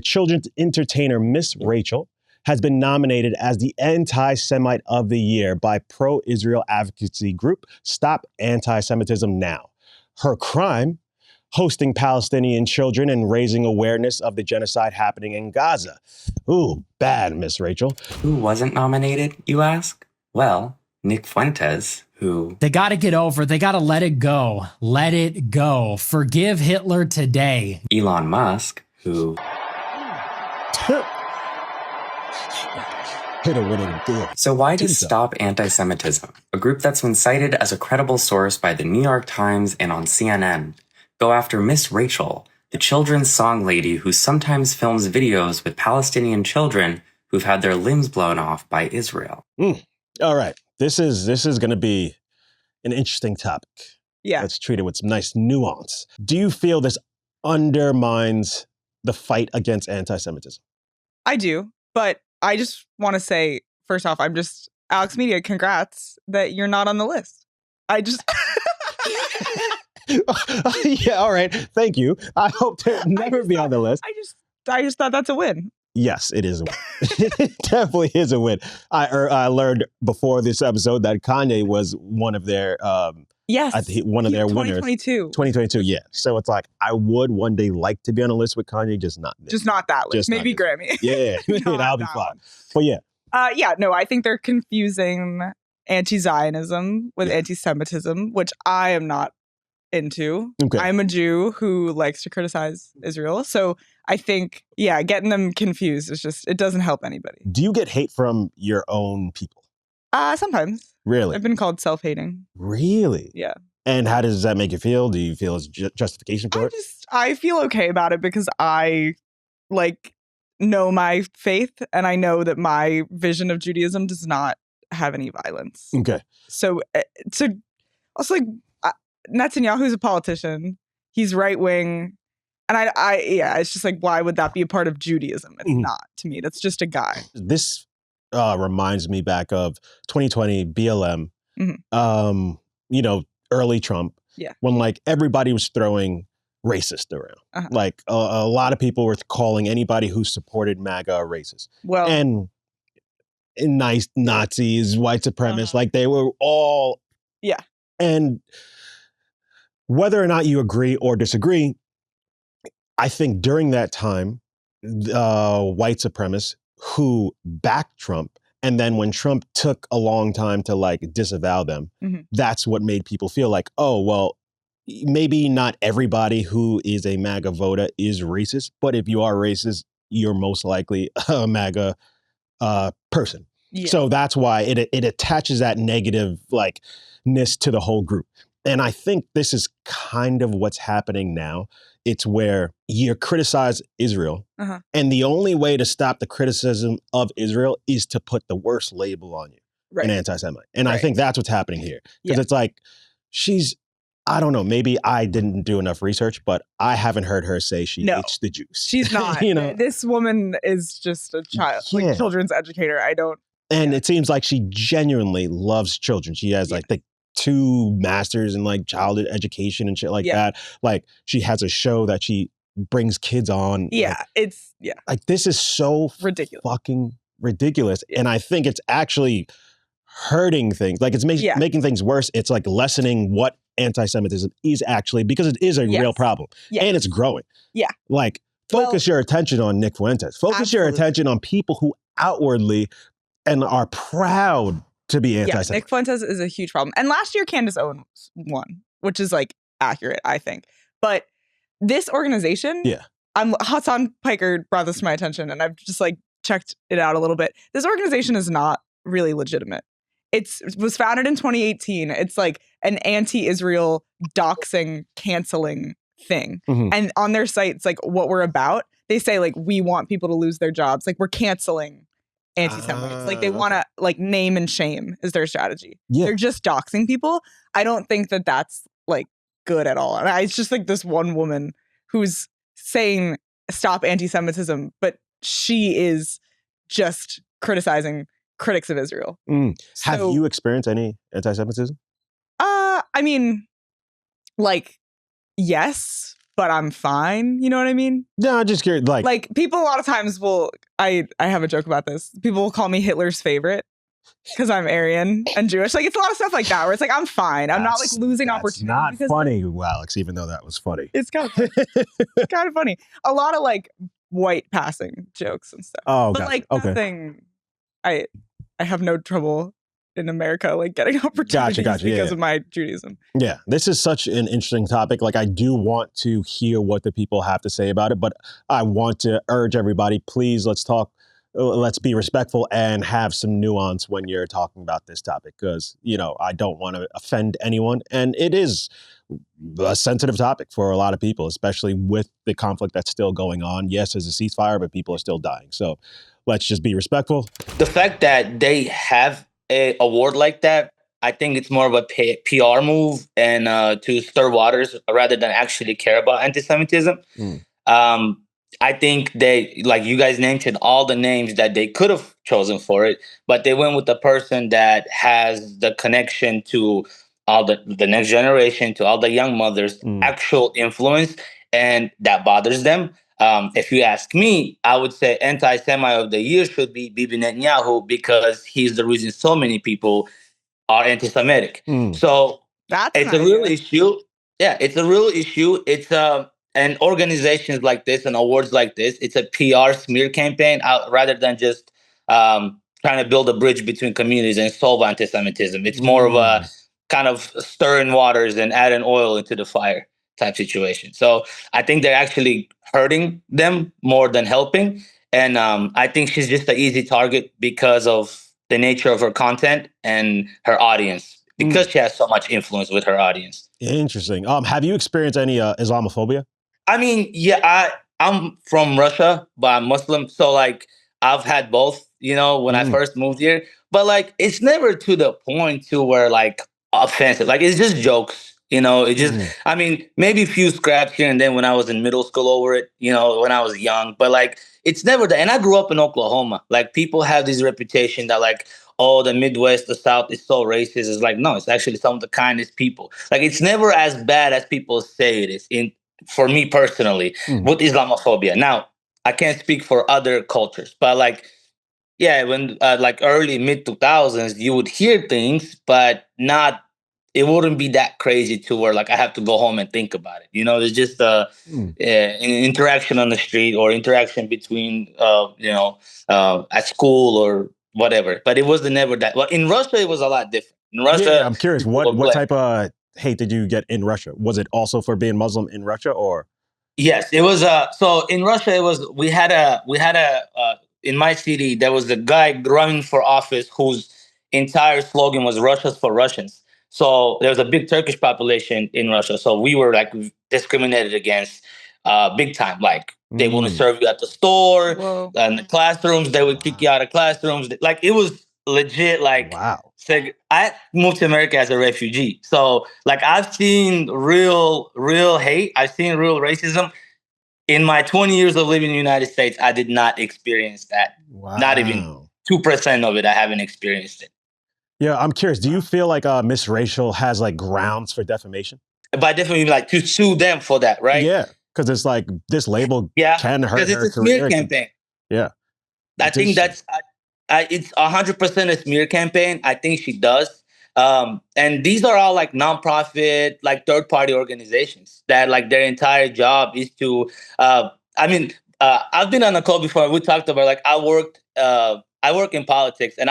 children's entertainer Miss Rachel has been nominated as the Anti-Semite of the Year by pro-Israel advocacy group Stop Antisemitism Now. Her crime? Hosting Palestinian children and raising awareness of the genocide happening in Gaza. Ooh, bad, Miss Rachel. Who wasn't nominated, you ask? Well, Nick Fuentes, who... They gotta get over, they gotta let it go. Let it go. Forgive Hitler today. Elon Musk, who... Hit her with it good. So why does Stop Antisemitism, a group that's been cited as a credible source by the New York Times and on CNN, go after Miss Rachel, the children's song lady who sometimes films videos with Palestinian children who've had their limbs blown off by Israel? All right. This is going to be an interesting topic. Yeah. Let's treat it with some nice nuance. Do you feel this undermines the fight against anti-Semitism? I do, but I just want to say, first off, AlexxMedia, congrats that you're not on the list. Yeah, all right. Thank you. I hope to never be on the list. I just thought that's a win. Yes, it is a win. It definitely is a win. I learned before this episode that Kanye was one of their yes, one of their winners. 2022. Yeah. So it's like I would one day like to be on a list with Kanye, just not this. Just not that list. Just maybe Grammy. Yeah, that'll be fun. But yeah. No, I think they're confusing anti-Zionism with anti-Semitism, which I am not into. Okay. I'm a Jew who likes to criticize Israel. So I think, getting them confused it doesn't help anybody. Do you get hate from your own people? Sometimes. Really? I've been called self-hating. Really? Yeah. And how does that make you feel? Do you feel it's justification for it? I feel okay about it because I know my faith and I know that my vision of Judaism does not have any violence. Okay. So also Netanyahu's a politician. He's right wing. And it's just like, why would that be a part of Judaism? It's not to me. That's just a guy. This reminds me back of 2020 BLM, early Trump, when everybody was throwing racist around. Like a lot of people were calling anybody who supported MAGA a racist. Well, and nice Nazis, white supremacists, they were all. Yeah. And whether or not you agree or disagree, I think during that time, white supremacists who backed Trump, and then when Trump took a long time to disavow them, that's what made people feel like, oh, well, maybe not everybody who is a MAGA voter is racist, but if you are racist, you're most likely a MAGA person. Yeah. So that's why it attaches that negativeness to the whole group. And I think this is kind of what's happening now. It's where you criticize Israel, and the only way to stop the criticism of Israel is to put the worst label on you, an anti-Semite. And I think that's what's happening here. Because it's like, I don't know, maybe I didn't do enough research, but I haven't heard her say she hates the Jews. She's not. This woman is just a children's educator. And it seems like she genuinely loves children. She has the 2 masters in child education and shit that. She has a show that she brings kids on. This is so ridiculous. Fucking ridiculous. And I think it's actually hurting things. It's making things worse. It's lessening what anti-Semitism is actually, because it is a real problem and it's growing. Yeah. Focus your attention on Nick Fuentes. Focus your attention on people who outwardly and are proud to be anti-Semite. Nick Fuentes is a huge problem. And last year, Candace Owens won, which is accurate, I think. But this organization, Hassan Piker brought this to my attention, and I've just checked it out a little bit. This organization is not really legitimate. It was founded in 2018. It's an anti-Israel doxing, canceling thing. And on their site, it's what we're about. They say we want people to lose their jobs. We're canceling anti-Semites. They want to name and shame is their strategy. They're just doxing people. I don't think that that's good at all. And it's just this one woman who's saying stop anti-Semitism, but she is just criticizing critics of Israel. Have you experienced any anti-Semitism? I mean, yes, but I'm fine. You know what I mean? No, I'm just curious. Like people a lot of times will, I have a joke about this. People will call me Hitler's favorite because I'm Aryan and Jewish. Like it's a lot of stuff like that where it's like, I'm fine. I'm not like losing opportunity. It's not funny, Alex, even though that was funny. It's kind of funny. A lot of like white passing jokes and stuff. Oh, but like nothing, I have no trouble in America, like getting opportunities because of my Judaism. Yeah, this is such an interesting topic. Like I do want to hear what the people have to say about it, but I want to urge everybody, please, let's be respectful and have some nuance when you're talking about this topic, because, I don't want to offend anyone. And it is a sensitive topic for a lot of people, especially with the conflict that's still going on. Yes, there's a ceasefire, but people are still dying. So let's just be respectful. The fact that they have a award like that, I think it's more of a PR move and to stir waters rather than actually care about anti-Semitism. I think they, like you guys mentioned, all the names that they could have chosen for it, but they went with the person that has the connection to all the next generation, to all the young mothers, actual influence, and that bothers them. If you ask me, I would say anti-Semite of the year should be Bibi Netanyahu, because he's the reason so many people are anti-Semitic. So it's a real issue. Yeah, it's a real issue. It's and organizations like this and awards like this, it's a PR smear campaign rather than just trying to build a bridge between communities and solve anti-Semitism. It's more of a kind of stirring waters and adding oil into the fire type situation. So I think they're actually hurting them more than helping. And I think she's just an easy target because of the nature of her content and her audience, because she has so much influence with her audience. Interesting. Have you experienced any Islamophobia? I mean, yeah, I'm from Russia, but I'm Muslim. So like I've had both, when I first moved here, but like, it's never to the point to where like offensive, like it's just jokes, it just, I mean, maybe a few scraps here and then when I was in middle school over it, when I was young, but like, it's never that. And I grew up in Oklahoma. Like people have this reputation that like, oh, the Midwest, the South is so racist. It's like, no, it's actually some of the kindest people. Like it's never as bad as people say it is for me personally with Islamophobia. Now, I can't speak for other cultures, but like, yeah, when like early mid 2000s, you would hear things, but it wouldn't be that crazy to where like I have to go home and think about it. There's just an interaction on the street or interaction between, at school or whatever. But it was never that. Well, in Russia, it was a lot different. In Russia, I'm curious, what type of hate did you get in Russia? Was it also for being Muslim in Russia, or? Yes, it was. So in Russia, it was. We had a in my city, there was a guy running for office whose entire slogan was "Russia's for Russians." So there was a big Turkish population in Russia. So we were like discriminated against big time. Like they wouldn't serve you at the store. Whoa. And the classrooms, they would kick you out of classrooms. Like it was legit. Like wow. I moved to America as a refugee. So like I've seen real hate. I've seen real racism. In my 20 years of living in the United States, I did not experience that. Wow. Not even 2% of it. I haven't experienced it. Yeah, I'm curious. Do you feel like Miss Rachel has like grounds for defamation? By defamation, like to sue them for that, right? Yeah, because it's like this label can hurt her because it's a smear campaign. Yeah, I think that's it's 100% a smear campaign. I think she does. And these are all like nonprofit, like third-party organizations that like their entire job is to. I've been on a call before. We talked about like I work in politics, and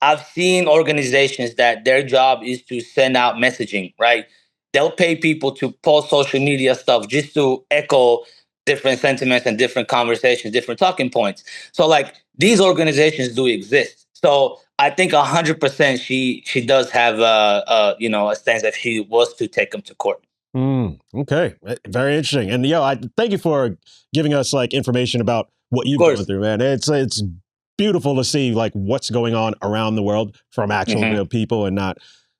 I've seen organizations that their job is to send out messaging, right? They'll pay people to post social media stuff just to echo different sentiments and different conversations, different talking points. So like these organizations do exist. So I think 100% she does have a stance if she was to take them to court. Okay, very interesting. And I thank you for giving us like information about what you've gone through, man. It's beautiful to see like what's going on around the world from actual real people, and not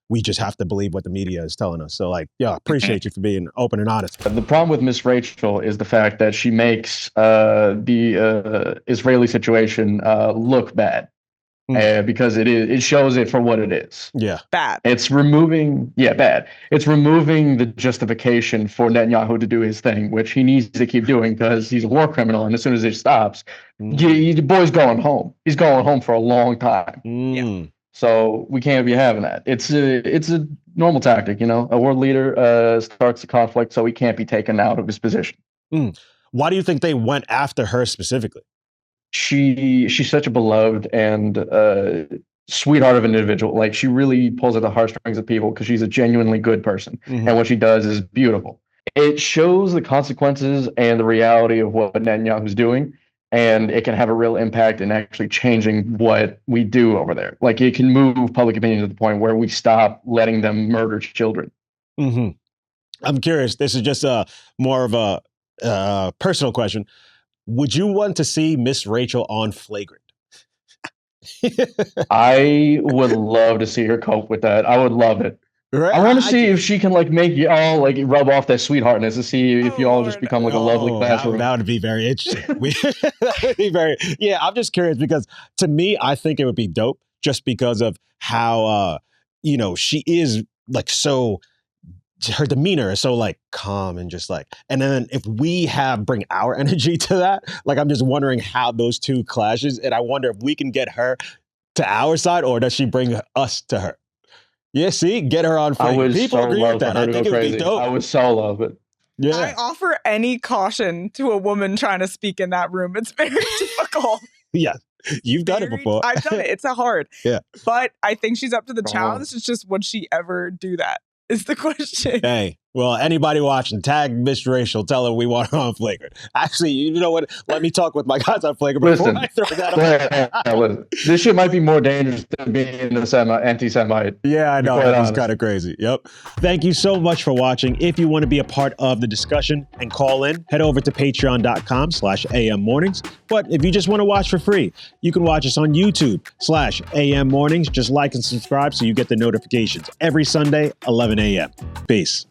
we just have to believe what the media is telling us. So like, appreciate you for being open and honest. The problem with Miss Rachel is the fact that she makes the Israeli situation look bad. because it shows it for what it is. Yeah. Bad. It's removing, bad. It's removing the justification for Netanyahu to do his thing, which he needs to keep doing because he's a war criminal. And as soon as it stops, the boy's going home. He's going home for a long time. Yeah. So we can't be having that. It's a normal tactic, A world leader starts the conflict, so he can't be taken out of his position. Why do you think they went after her specifically? She's such a beloved and sweetheart of an individual. Like, she really pulls at the heartstrings of people because she's a genuinely good person, and what she does is beautiful. It shows the consequences and the reality of what Netanyahu's doing, and it can have a real impact in actually changing what we do over there. Like, it can move public opinion to the point where we stop letting them murder children. I'm curious. This is just more of a personal question. Would you want to see Miss Rachel on Flagrant? I would love to see her cope with that. I would love it. Right? I want to see if she can make you all rub off that sweetheartness and see if you all just become a lovely classroom. That would be very interesting. That would be very. Yeah, I'm just curious because to me, I think it would be dope just because of how she is so. Her demeanor is so calm and just and then if we bring our energy to that, I'm just wondering how those two clashes, and I wonder if we can get her to our side or does she bring us to her? Yeah, see, get her on. I would People so agree love with that. for her to I think go it would crazy. be dope. I would so love it. Yeah. I offer any caution to a woman trying to speak in that room. It's very difficult. Yeah. You've done it before. I've done it. It's hard. Yeah. But I think she's up to the challenge. It's just, would she ever do that? Is the question. Hey, well, anybody watching, tag Miss Rachel, tell her we want her on Flagrant. Actually, you know what? Let me talk with my guys on Flagrant before I throw that on. Listen, this shit might be more dangerous than being an anti-Semite. Yeah, I know. It's kind of crazy. Yep. Thank you so much for watching. If you want to be a part of the discussion and call in, head over to patreon.com/AM Mornings. But if you just want to watch for free, you can watch us on YouTube/AM Mornings. Just like and subscribe so you get the notifications every Sunday, 11 a.m. Peace.